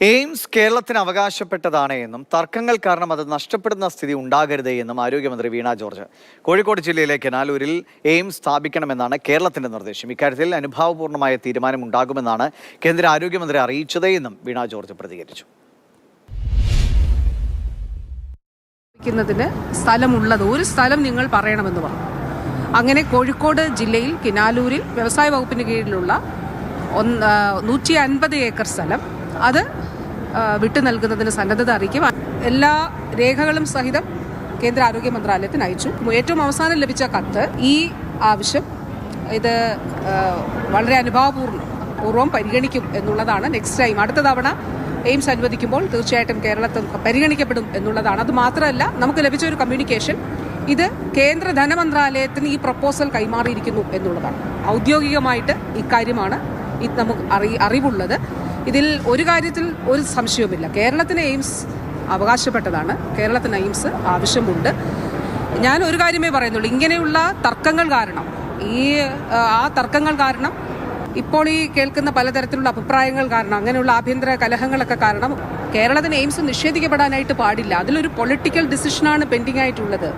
AIIMS കേരളത്തിന് അവകാശപ്പെട്ടതാണ് എന്നും തർക്കങ്ങൾ കാരണം അത് നഷ്ടപ്പെടുന്ന സ്ഥിതി ഉണ്ടാകരുത് എന്നും ആരോഗ്യമന്ത്രി വീണ ജോർജ്. കോഴിക്കോട് ജില്ലയിലെ കെനാലൂരിൽ എയിംസ് സ്ഥാപിക്കണമെന്നാണ് കേരളത്തിന്റെ നിർദ്ദേശം. ഇക്കാര്യത്തിൽ അനുഭാവപൂർണ്ണമായ തീരുമാനം ഉണ്ടാകുമെന്നാണ് കേന്ദ്ര ആരോഗ്യമന്ത്രി അറിയിച്ചത് എന്നും വീണ ജോർജ് പ്രതികരിച്ചു. സ്ഥലമുള്ളത് ഒരു സ്ഥലം നിങ്ങൾ പറയണമെന്ന് പറഞ്ഞു. അങ്ങനെ കോഴിക്കോട് ജില്ലയിൽ കിനാലൂരിൽ വ്യവസായ വകുപ്പിന് കീഴിലുള്ള 150 ഏക്കർ സ്ഥലം അത് വിട്ടു നൽകുന്നതിന് സന്നദ്ധത അറിയിക്കും. എല്ലാ രേഖകളും സഹിതം കേന്ദ്ര ആരോഗ്യ മന്ത്രാലയത്തിന് അയച്ചു. ഏറ്റവും അവസാനം ലഭിച്ച കത്ത് ഈ ആവശ്യം ഇത് വളരെ അനുഭാവപൂർവ്വം പരിഗണിക്കും എന്നുള്ളതാണ്. നെക്സ്റ്റ് ടൈം അടുത്ത തവണ എയിംസ് അനുവദിക്കുമ്പോൾ തീർച്ചയായിട്ടും കേരളത്തിൽ പരിഗണിക്കപ്പെടും എന്നുള്ളതാണ്. അത് മാത്രമല്ല, നമുക്ക് ലഭിച്ച ഒരു കമ്മ്യൂണിക്കേഷൻ ഇത് കേന്ദ്ര ധനമന്ത്രാലയത്തിന് ഈ പ്രപ്പോസൽ കൈമാറിയിരിക്കുന്നു എന്നുള്ളതാണ്. ഔദ്യോഗികമായിട്ട് ഇക്കാര്യമാണ് നമുക്ക് അറിവുള്ളത്. ഇതിൽ ഒരു കാര്യത്തിൽ ഒരു സംശയവുമില്ല. കേരളത്തിന് എയിംസ് അവകാശപ്പെട്ടതാണ്. കേരളത്തിന് എയിംസ് ആവശ്യമുണ്ട്. ഞാൻ ഒരു കാര്യമേ പറയുന്നുള്ളൂ, ഇങ്ങനെയുള്ള തർക്കങ്ങൾ കാരണം ആ തർക്കങ്ങൾ കാരണം ഇപ്പോൾ ഈ കേൾക്കുന്ന പലതരത്തിലുള്ള അഭിപ്രായങ്ങൾ കാരണം അങ്ങനെയുള്ള ആഭ്യന്തര കലഹങ്ങളൊക്കെ കാരണം കേരളത്തിന് എയിംസ് നിഷേധിക്കപ്പെടാനായിട്ട് പാടില്ല. അതിലൊരു പൊളിറ്റിക്കൽ ഡിസിഷനാണ് പെൻഡിംഗ് ആയിട്ടുള്ളത്.